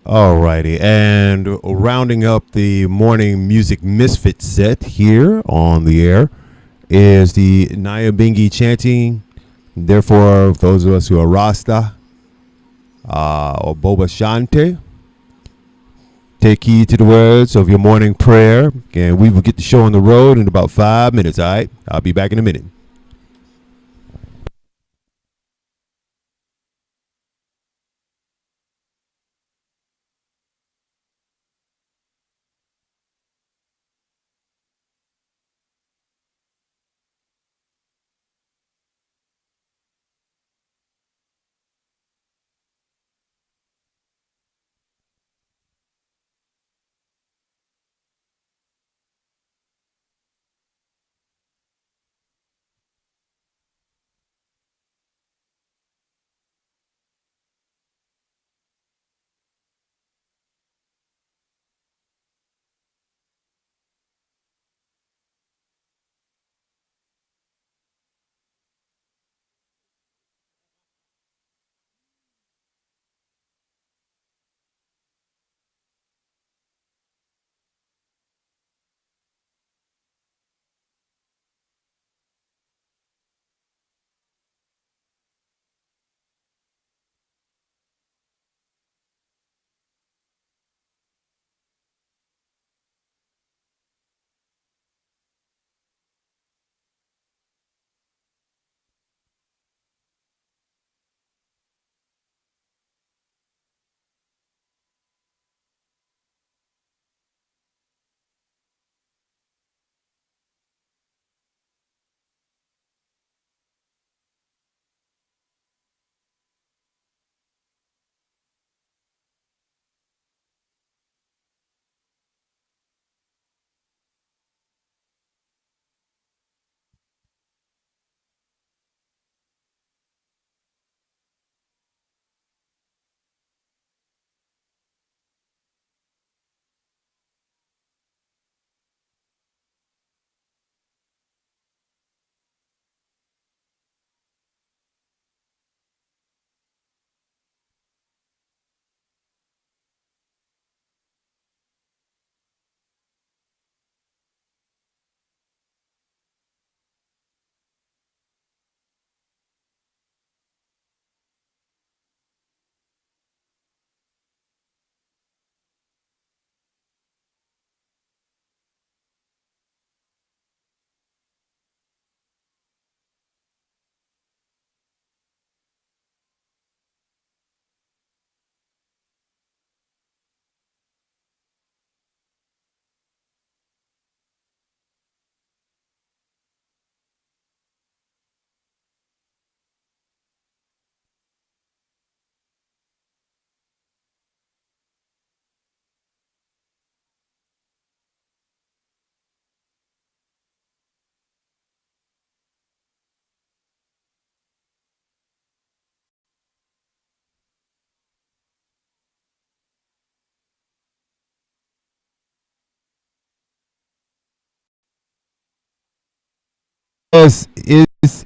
Alrighty, and rounding up the morning music misfit set here on the air is the Nyabingi chanting. Therefore, those of us who are Rasta or Boba Shante, take heed to the words of your morning prayer, and we will get the show on the road in about 5 minutes. All right, I'll be back in a minute. Yes,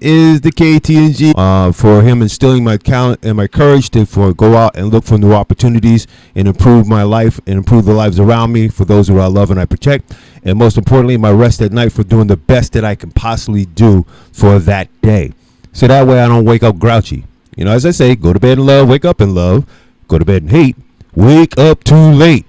is the KTNG for him instilling my talent and my courage to for go out and look for new opportunities and improve my life and improve the lives around me for those who I love and I protect, and most importantly, my rest at night for doing the best that I can possibly do for that day. So that way I don't wake up grouchy. You know, as I say, go to bed in love, wake up in love. Go to bed in hate, wake up too late.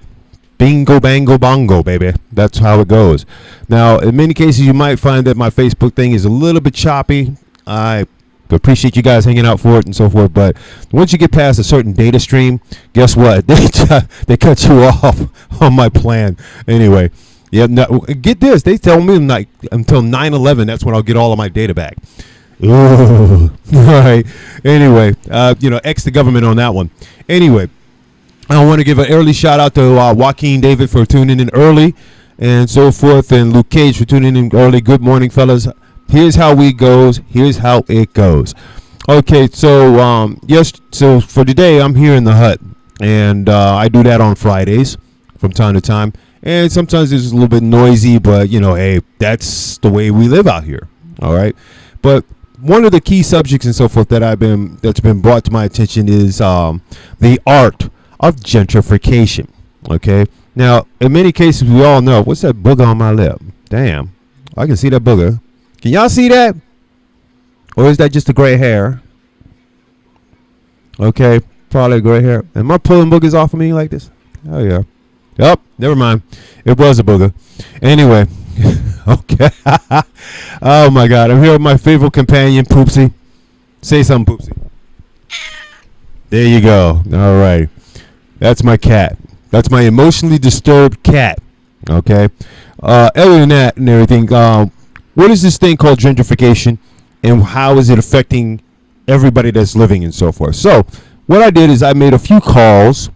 Bingo, bango, bongo, baby. That's how it goes. Now, in many cases, you might find that my Facebook thing is a little bit choppy. I appreciate you guys hanging out for it and so forth. But once you get past a certain data stream, guess what? They cut you off on my plan. Anyway, yeah. No, get this. They tell me like until 9/11. That's when I'll get all of my data back. All right. Anyway, X the government on that one. Anyway. I want to give an early shout out to Joaquin David for tuning in early and so forth, and Luke Cage for tuning in early. Good morning, fellas. Here's how we goes. Here's how it goes. Okay, so so for today, I'm here in the hut, and I do that on Fridays from time to time, and sometimes it's a little bit noisy, but hey, that's the way we live out here. All right, but one of the key subjects and so forth that's been brought to my attention is the art of gentrification. Okay. Now, in many cases, we all know, what's that booger on my lip? Damn, I can see that booger. Can y'all see that? Or is that just the gray hair? Okay, probably gray hair. Am I pulling boogers off of me like this? Oh, yeah. Yep, never mind. It was a booger. Anyway, okay. Oh, my God. I'm here with my favorite companion, Poopsie. Say something, Poopsie. There you go. All right. That's my cat. That's my emotionally disturbed cat. Okay. Other than that and everything, what is this thing called gentrification, and how is it affecting everybody that's living and so forth? So what I did is I made a few calls,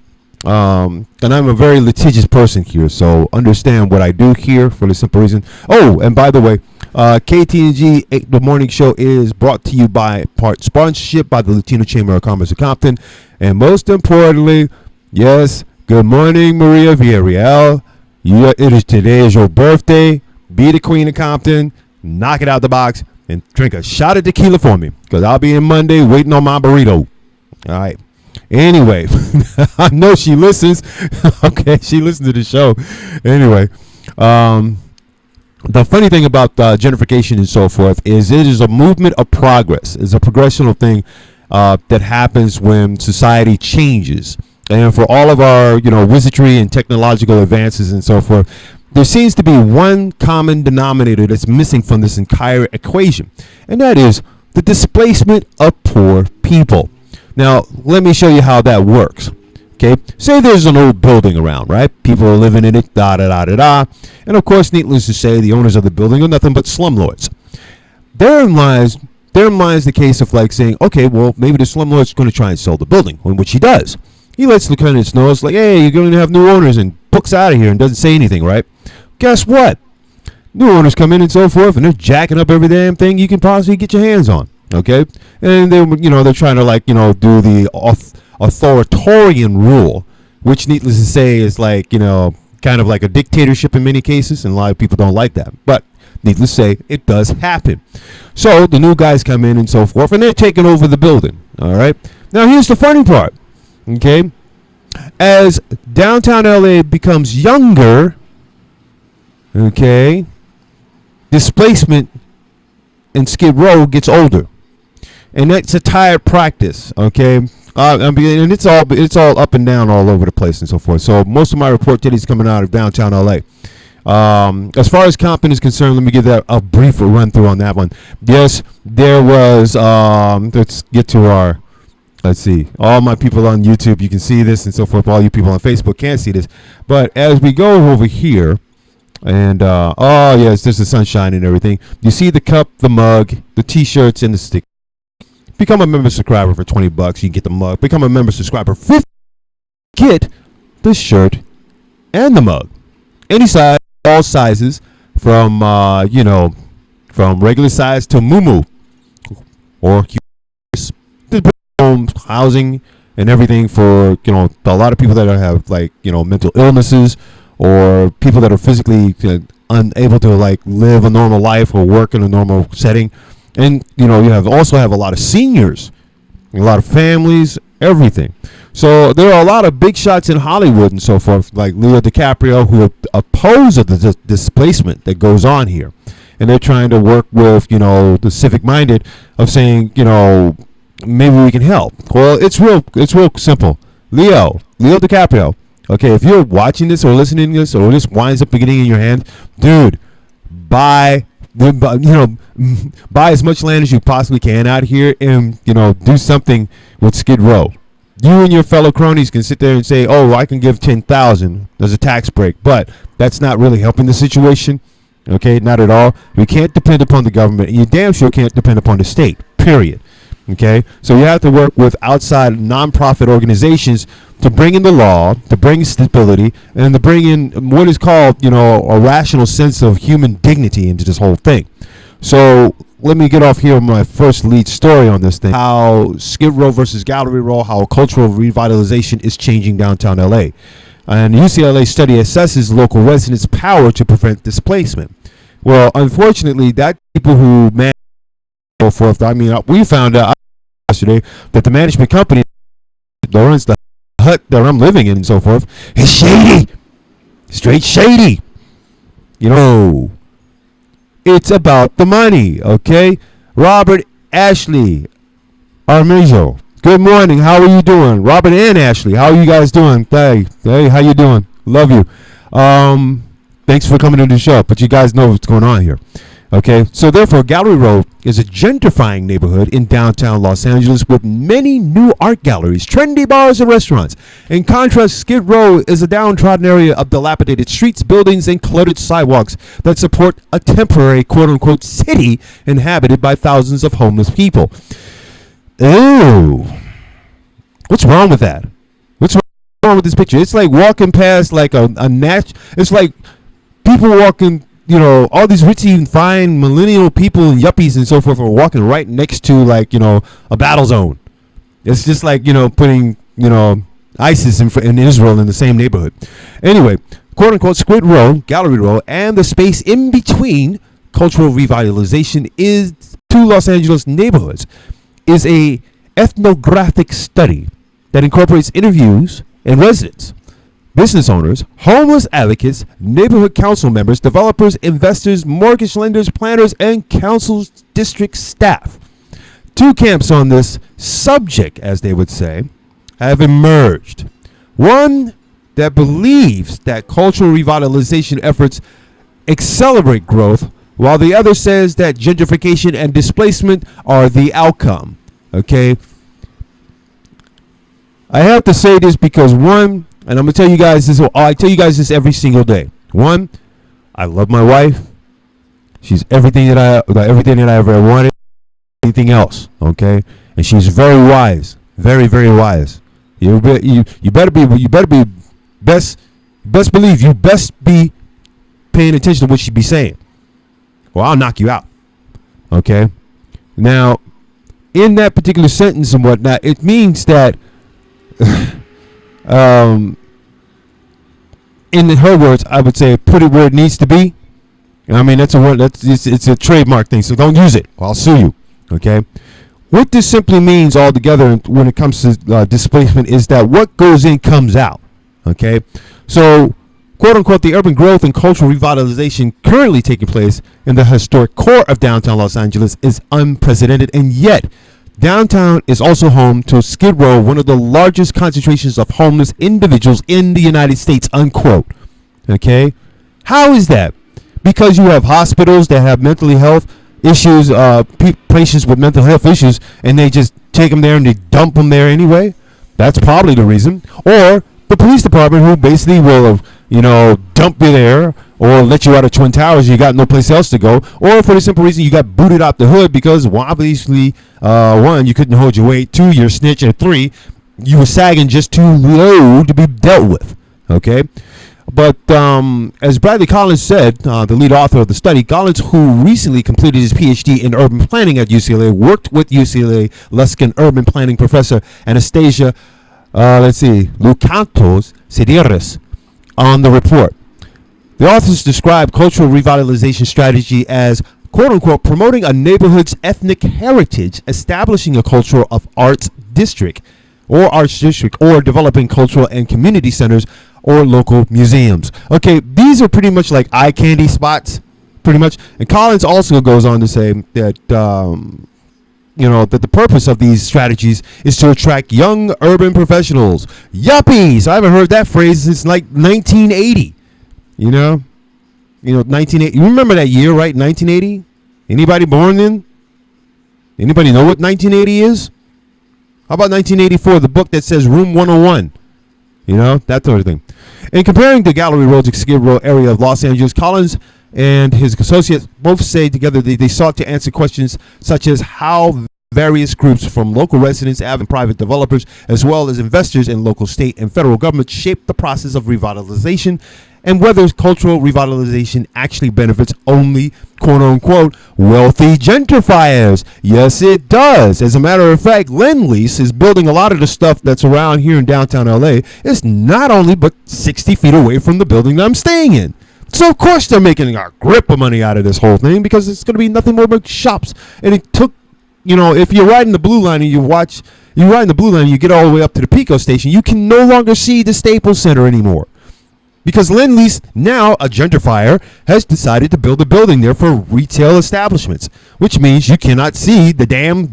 and I'm a very litigious person here, so understand what I do here for the simple reason. Oh, and by the way, KTNG, the morning show, is brought to you by part sponsorship by the Latino Chamber of Commerce of Compton, and most importantly, yes, good morning, Maria Villarreal. Today is your birthday. Be the queen of Compton. Knock it out the box and drink a shot of tequila for me, because I'll be in Monday waiting on my burrito. All right. Anyway, I know she listens. Okay, she listens to the show. Anyway, the funny thing about gentrification and so forth is it is a movement of progress. It's a progressional thing that happens when society changes. And for all of our, wizardry and technological advances and so forth, there seems to be one common denominator that's missing from this entire equation, and that is the displacement of poor people. Now, let me show you how that works. Okay, say there's an old building around, right? People are living in it, and of course, needless to say, the owners of the building are nothing but slumlords. Therein lies the case of like saying, okay, well, maybe the slumlord's going to try and sell the building, which he does. He lets the tenants know, it's like, hey, you're going to have new owners, and books out of here and doesn't say anything, right? Guess what? New owners come in and so forth, and they're jacking up every damn thing you can possibly get your hands on, okay? And they're trying to do the authoritarian rule, which needless to say is like, kind of like a dictatorship in many cases, and a lot of people don't like that. But needless to say, it does happen. So the new guys come in and so forth, and they're taking over the building, all right? Now, here's the funny part. Okay, as downtown LA becomes younger, okay, displacement in Skid Row gets older, and that's a tired practice. Okay, and it's all up and down all over the place and so forth. So most of my report today is coming out of downtown LA. As far as Compton is concerned, let me give that a brief run through on that one. Yes, there was. Let's get to our. Let's see. All my people on YouTube, you can see this and so forth. All you people on Facebook can't see this. But as we go over here, and oh yes, there's the sunshine and everything. You see the cup, the mug, the T-shirts, and the stick. Become a member subscriber for $20. You can get the mug. Become a member subscriber for $50. Get the shirt and the mug. Any size, all sizes, from from regular size to muumuu or home, housing, and everything for a lot of people that have mental illnesses, or people that are physically unable to live a normal life or work in a normal setting. And you also have a lot of seniors, a lot of families, everything. So there are a lot of big shots in Hollywood and so forth, like Leo DiCaprio, who oppose the displacement that goes on here, and they're trying to work with the civic minded of saying maybe we can help. Well, it's real simple. Leo DiCaprio. Okay, if you're watching this or listening to this, or this winds up getting in your hand, dude, buy as much land as you possibly can out here, and do something with Skid Row. You and your fellow cronies can sit there and say, "Oh, I can give $10,000 as a tax break," but that's not really helping the situation. Okay, not at all. We can't depend upon the government, and you damn sure can't depend upon the state. Period. Okay, so you have to work with outside nonprofit organizations to bring in the law, to bring stability, and to bring in what is called, a rational sense of human dignity into this whole thing. So let me get off here on my first lead story on this thing: how Skid Row versus Gallery Row, how cultural revitalization is changing downtown LA. And the UCLA study assesses local residents' power to prevent displacement. Well, unfortunately, that people who manage so forth. We found out yesterday that the management company that runs the hut that I'm living in and so forth is shady. Straight shady. You know, it's about the money, okay? Robert Ashley Armijo, good morning. How are you doing? Robert and Ashley, how are you guys doing? Hey, how you doing? Love you. Thanks for coming to the show, but you guys know what's going on here. Okay, so therefore, Gallery Row is a gentrifying neighborhood in downtown Los Angeles with many new art galleries, trendy bars, and restaurants. In contrast, Skid Row is a downtrodden area of dilapidated streets, buildings, and cluttered sidewalks that support a temporary quote-unquote city inhabited by thousands of homeless people. Ew. What's wrong with that? What's wrong with this picture? It's like walking past like a it's like people walking, you know, all these rich and fine millennial people and yuppies and so forth are walking right next to, like, you know, a battle zone. It's just like, you know, putting, you know, ISIS in Israel in the same neighborhood. Anyway, quote unquote, Skid Row, Gallery Row, and the space in between cultural revitalization is two Los Angeles neighborhoods is a ethnographic study that incorporates interviews and residents, business owners, homeless advocates, neighborhood council members, developers, investors, mortgage lenders, planners, and council district staff. Two camps on this subject, as they would say, have emerged. One that believes that cultural revitalization efforts accelerate growth, while the other says that gentrification and displacement are the outcome. Okay? I have to say this because one, and I'm gonna tell you guys this. I tell you guys this every single day. One, I love my wife. She's everything that I ever wanted. Anything else, okay? And she's very wise, very, very wise. You better be best believe you best be paying attention to what she be saying, or I'll knock you out. Okay? Now, in that particular sentence and whatnot, it means that. In her words, I would say put it where it needs to be. I mean, that's a word. It's a trademark thing, so don't use it, or I'll sue you. Okay. What this simply means altogether when it comes to displacement is that what goes in comes out. Okay. So, quote unquote, the urban growth and cultural revitalization currently taking place in the historic core of downtown Los Angeles is unprecedented, and yet downtown is also home to Skid Row, one of the largest concentrations of homeless individuals in the United States, unquote. Okay? How is that? Because you have hospitals that have mental health issues, patients with mental health issues, and they just take them there and they dump them there anyway? That's probably the reason. Or the police department, who basically will, you know, dump you there, or let you out of Twin Towers, you got no place else to go, or for the simple reason you got booted out the hood because, well, obviously, one, you couldn't hold your weight, two, you're a snitch, and three, you were sagging just too low to be dealt with. Okay? But as Bradley Collins said, the lead author of the study, Collins, who recently completed his PhD in urban planning at UCLA, worked with UCLA Luskin urban planning professor Anastasia, Lucantos Cedires on the report. The authors describe cultural revitalization strategy as, quote unquote, promoting a neighborhood's ethnic heritage, establishing a culture of arts district, or developing cultural and community centers or local museums. Okay, these are pretty much like eye candy spots, pretty much. And Collins also goes on to say that, that the purpose of these strategies is to attract young urban professionals. Yuppies! I haven't heard that phrase since like 1980. You know, 1980. You remember that year, right? 1980. Anybody born then? Anybody know what 1980 is? How about 1984, the book that says Room 101? You know, that sort of thing. In comparing the Gallery Row to Skid Row area of Los Angeles, Collins and his associates both say together they sought to answer questions such as how various groups from local residents and private developers, as well as investors in local, state, and federal government, shaped the process of revitalization, and whether cultural revitalization actually benefits only, quote unquote, wealthy gentrifiers. Yes, it does. As a matter of fact, Lend-Lease is building a lot of the stuff that's around here in downtown LA. It's not only but 60 feet away from the building that I'm staying in. So of course they're making a grip of money out of this whole thing, because it's going to be nothing more but shops. And it took if you're riding the blue line and you ride the blue line, you get all the way up to the Pico station, you can no longer see the Staples Center anymore. Because Lend-Lease, now a gentrifier, has decided to build a building there for retail establishments, which means you cannot see the damn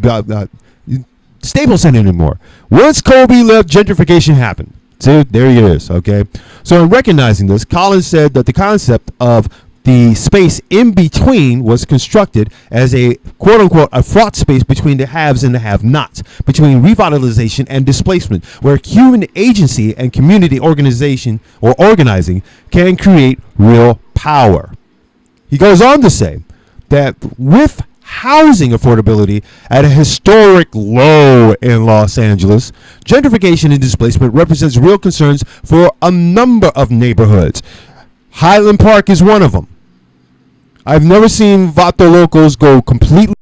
Staples Center anymore. Once Kobe left, gentrification happened. So there he is, okay? So in recognizing this, Collins said that the concept of the space in between was constructed as a quote-unquote a fraught space between the haves and the have-nots, between revitalization and displacement, where human agency and community organization or organizing can create real power. He goes on to say that with housing affordability at a historic low in Los Angeles, gentrification and displacement represents real concerns for a number of neighborhoods. Highland Park is one of them. I've never seen Vato Locals go completely.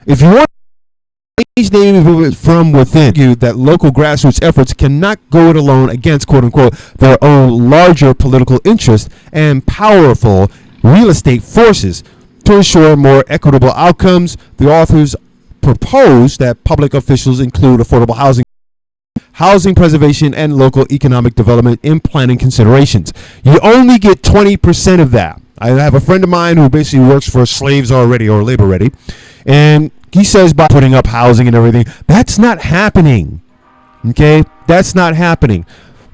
If you want to change neighborhoods from within, you that local grassroots efforts cannot go it alone against quote unquote their own larger political interests and powerful real estate forces. To ensure more equitable outcomes, the authors propose that public officials include affordable housing preservation, and local economic development in planning considerations. You only get 20% of that. I have a friend of mine who basically works for Slaves Already or Labor Ready, and he says by putting up housing and everything, that's not happening. Okay? That's not happening.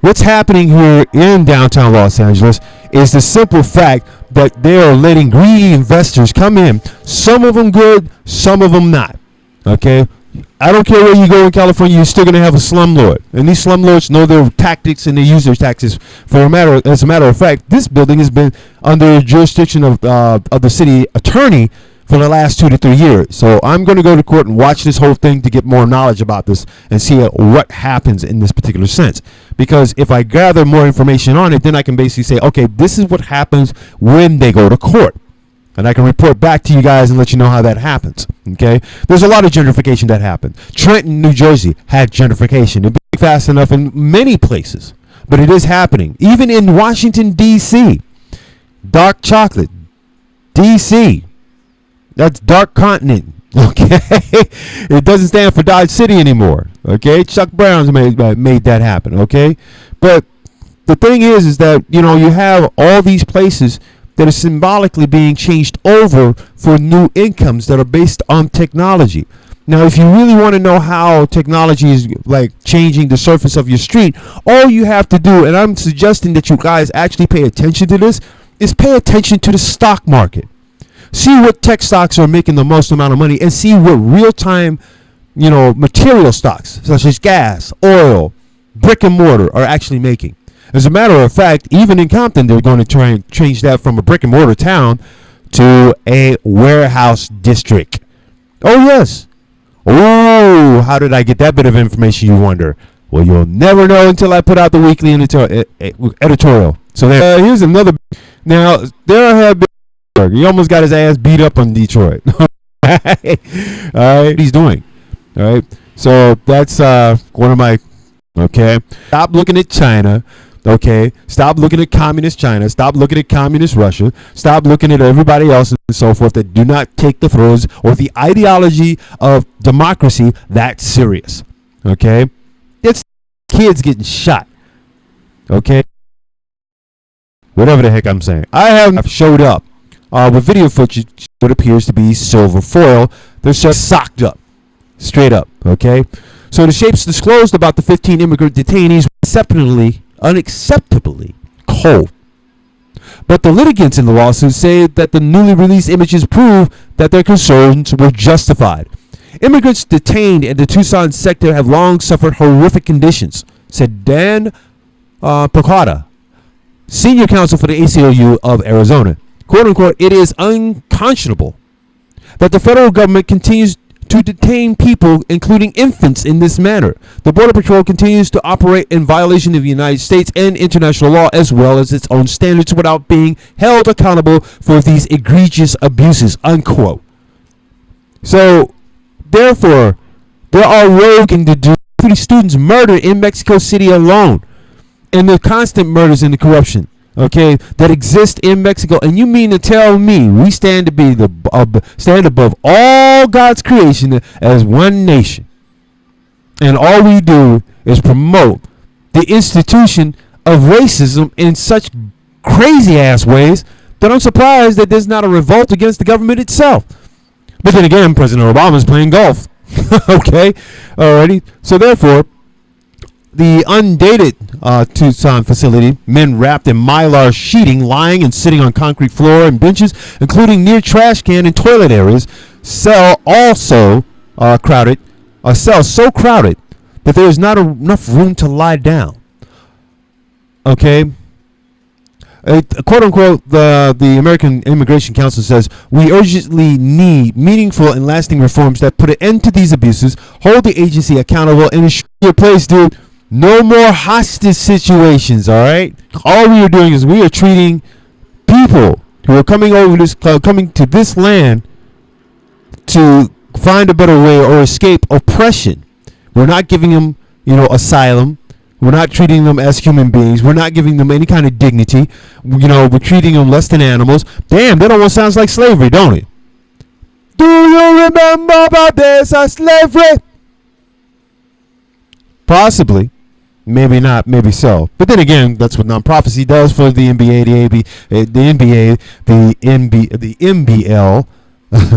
What's happening here in downtown Los Angeles is the simple fact that they are letting greedy investors come in. Some of them good, some of them not. Okay? I don't care where you go in California, you're still going to have a slumlord. And these slumlords know their tactics and they use their tactics. As a matter of fact, this building has been under jurisdiction of the city attorney for the last 2 to 3 years. So I'm going to go to court and watch this whole thing to get more knowledge about this and see what happens in this particular sense. Because if I gather more information on it, then I can basically say, okay, this is what happens when they go to court. And I can report back to you guys and let you know how that happens. Okay? There's a lot of gentrification that happened. Trenton, New Jersey had gentrification. It'd be fast enough in many places. But it is happening. Even in Washington, D.C. Dark chocolate. D.C. That's dark continent. Okay? It doesn't stand for Dodge City anymore. Okay? Chuck Brown's made that happen. Okay? But the thing is that, you have all these places that are symbolically being changed over for new incomes that are based on technology. Now, if you really want to know how technology is like changing the surface of your street, all you have to do, and I'm suggesting that you guys actually pay attention to this, is pay attention to the stock market. See what tech stocks are making the most amount of money, and see what real-time, material stocks such as gas, oil, brick and mortar are actually making. As a matter of fact, even in Compton, they're going to try and change that from a brick and mortar town to a warehouse district. Oh, yes. Oh, how did I get that bit of information, you wonder? Well, you'll never know until I put out the weekly editorial. So here's another. Now, there have been. He almost got his ass beat up on Detroit. All right. He's doing. All right. So that's one of my. Okay. Stop looking at China. Okay, stop looking at communist China. Stop looking at communist Russia. Stop looking at everybody else and so forth that do not take the throes or the ideology of democracy that serious. Okay, it's kids getting shot. Okay, whatever the heck I'm saying. I have showed up with video footage what appears to be silver foil. They're just socked up, straight up. Okay, so the shapes disclosed about the 15 immigrant detainees were unacceptably cold. But the litigants in the lawsuit say that the newly released images prove that their concerns were justified. Immigrants detained in the Tucson sector have long suffered horrific conditions, said Dan Procada, senior counsel for the ACLU of Arizona. Quote unquote, it is unconscionable that the federal government continues to detain people, including infants, in this manner. The Border Patrol continues to operate in violation of the United States and international law as well as its own standards without being held accountable for these egregious abuses, unquote. So, therefore, there are roguing to do 30 students murdered in Mexico City alone, and the constant murders and the corruption. okay, that exist in Mexico, and you mean to tell me we stand to be stand above all God's creation as one nation, and all we do is promote the institution of racism in such crazy ass ways that I'm surprised that there's not a revolt against the government itself. But then again, President Obama's playing golf. Okay, alrighty. So therefore, the undated Tucson facility, men wrapped in mylar sheeting, lying and sitting on concrete floor and benches, including near trash can and toilet areas, cell so crowded that there is not enough room to lie down. Okay. Quote unquote, the American Immigration Council says, we urgently need meaningful and lasting reforms that put an end to these abuses, hold the agency accountable, and ensure your place, dude. No more hostage situations, all right? All we are doing is we are treating people who are coming to this land to find a better way or escape oppression. We're not giving them, asylum. We're not treating them as human beings. We're not giving them any kind of dignity. We're treating them less than animals. Damn, that almost sounds like slavery, don't it? Do you remember about this, slavery? Possibly. Maybe not, maybe so. But then again, that's what non-prophecy does for the NBA, the NBL,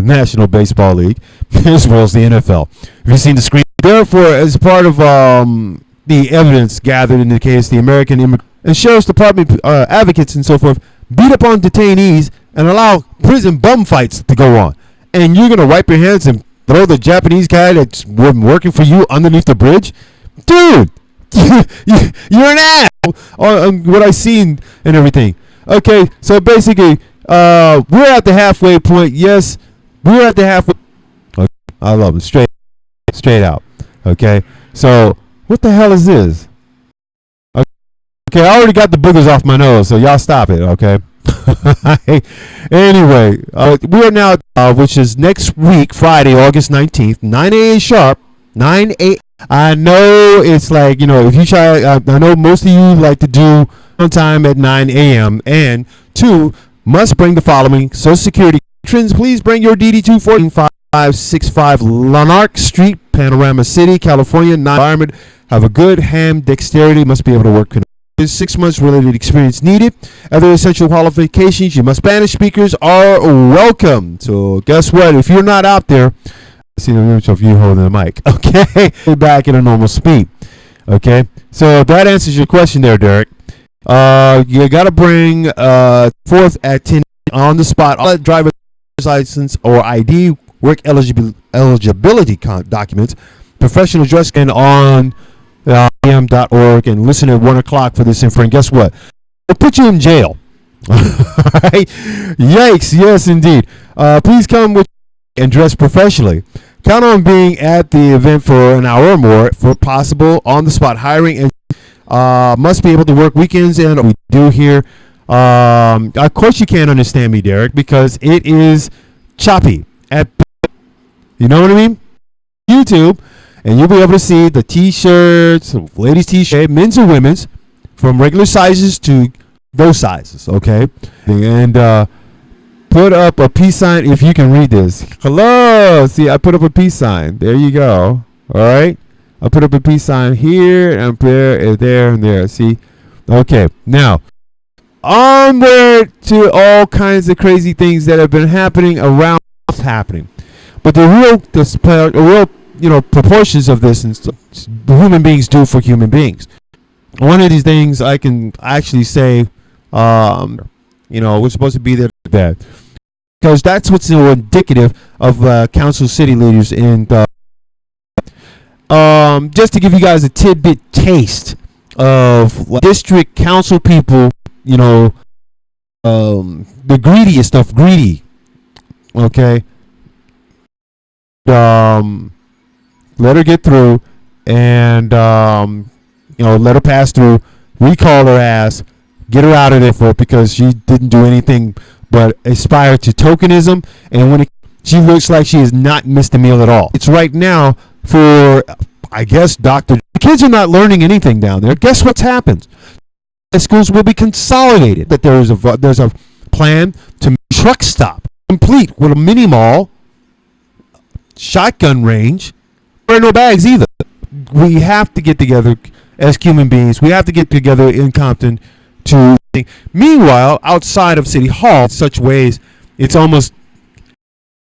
National Baseball League, as well as the NFL. Have you seen the screen? Therefore, as part of the evidence gathered in the case, the American and Sheriff's Department advocates and so forth beat up on detainees and allow prison bum fights to go on. And you're going to wipe your hands and throw the Japanese guy that's working for you underneath the bridge? Dude! You're an ass on what I've seen and everything. Okay, so basically, we're at the halfway point. Yes, we're at the halfway. Okay, I love it. Straight out. Okay, so what the hell is this? Okay, I already got the boogers off my nose, so y'all stop it. Okay. Anyway, we are now, which is next week, Friday, August 19th, 9 a.m. sharp. 9 a.m. I know it's like, if you try, I know most of you like to do on time at 9 a.m. And 2, must bring the following: Social Security. Patrons, please bring your DD 24565 Lanark Street, Panorama City, California. Environment. Have a good hand dexterity. Must be able to work. 6 months related experience needed. Other essential qualifications: you must Spanish speakers are welcome. So guess what? If you're not out there, see the image of you holding the mic. Okay, back at a normal speed. Okay, so that answers your question there, Derek. You got to bring forth at 10 on the spot all driver's license or ID, work eligibility documents, professional dress, and on am.org, and listen at 1 o'clock for this info. And guess what? They'll put you in jail. All right? Yikes! Yes, indeed. Please come with and dress professionally. Count on being at the event for an hour or more for possible on-the-spot hiring, and must be able to work weekends, and we do here. Of course you can't understand me, Derek, because it is choppy. You know what I mean? YouTube, and you'll be able to see the t-shirts, ladies' t-shirt, men's and women's, from regular sizes to those sizes, okay? And put up a peace sign if you can read this. Hello. See, I put up a peace sign. There you go. All right. I put up a peace sign here and there and there and there. See. Okay. Now, onward to all kinds of crazy things that have been happening around what's happening. But the real proportions of this and human beings do for human beings. One of these things I can actually say, we're supposed to be there for that. Because that's what's so indicative of council city leaders. And just to give you guys a tidbit taste of district council people, the greediest of greedy. Okay. Let her get through and, let her pass through, recall her ass, get her out of there for it because she didn't do anything but aspire to tokenism, and when she looks like she has not missed a meal at all. It's right now for, I guess, the kids are not learning anything down there. Guess what's happened? schools will be consolidated. That there's a plan to make truck stop complete with a mini mall, shotgun range. There are no bags either. We have to get together as human beings. We have to get together in Compton to. Meanwhile, outside of City Hall, in such ways, it's almost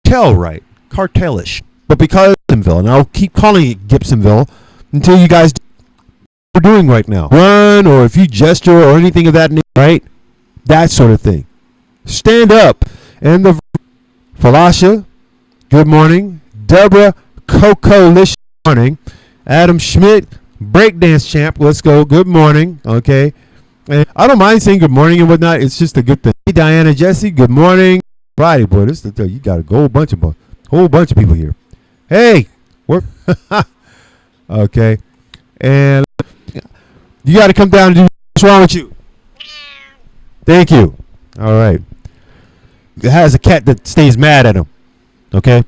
cartelish. But because Gibsonville, and I'll keep calling it Gibsonville until you guys do what we're doing right now. Run, or if you gesture or anything of that nature, right? That sort of thing. Stand up. And the Falasha, good morning. Deborah Coalition, good morning. Adam Schmidt, breakdance champ, let's go. Good morning. Okay. And I don't mind saying good morning and whatnot. It's just a good thing. Hey, Diana Jesse, good morning. Friday, boy, this is you got a whole bunch of people here. Hey, work. Okay. And you got to come down and do what's wrong with you. Thank you. All right. It has a cat that stays mad at him. Okay.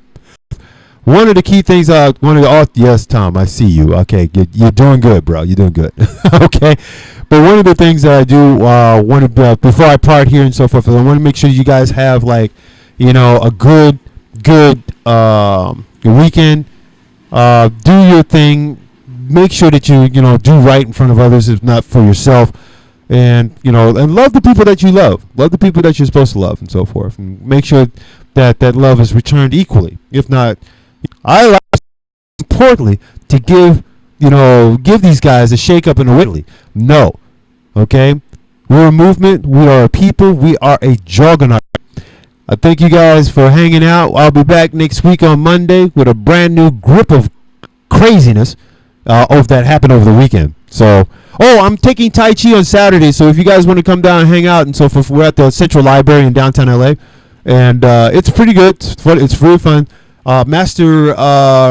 One of the key things, yes, Tom, I see you. Okay, you're doing good, bro. You're doing good. Okay, but one of the things that I do before I part here and so forth, I want to make sure you guys have a good weekend. Do your thing. Make sure that you do right in front of others, if not for yourself. And and love the people that you love. Love the people that you're supposed to love, and so forth. And make sure that love is returned equally, if not. I like, importantly, to give these guys a shake up and a Whitley. No. Okay? We're a movement. We are a people. We are a juggernaut. I thank you guys for hanging out. I'll be back next week on Monday with a brand new grip of craziness that happened over the weekend. So, I'm taking Tai Chi on Saturday. So if you guys want to come down and hang out and so forth, we're at the Central Library in downtown LA. And it's pretty good. It's really fun. Master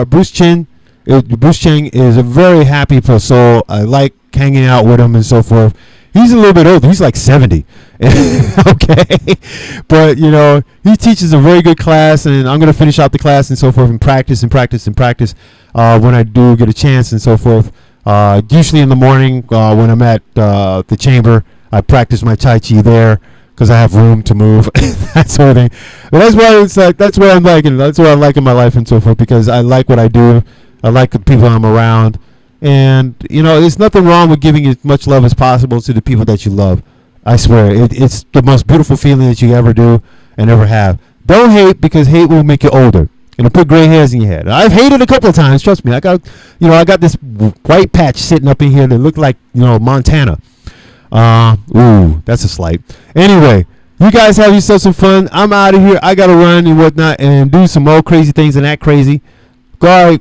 Bruce Cheng is a very happy soul. I like hanging out with him and so forth. He's a little bit older. He's like 70. Okay. But, he teaches a very good class, and I'm going to finish out the class and so forth and practice when I do get a chance and so forth. Usually in the morning when I'm at the chamber, I practice my Tai Chi there, because I have room to move, that sort of thing. But that's why that's what I'm liking. That's what I like in my life and so forth, because I like what I do. I like the people I'm around. And, there's nothing wrong with giving as much love as possible to the people that you love. I swear, it's the most beautiful feeling that you ever do and ever have. Don't hate, because hate will make you older. It'll put gray hairs in your head. I've hated a couple of times, trust me. I got this white patch sitting up in here that looked like, Montana. That's a slight. Anyway, you guys have yourself some fun. I'm out of here. I gotta run and whatnot and do some more crazy things and act crazy. Go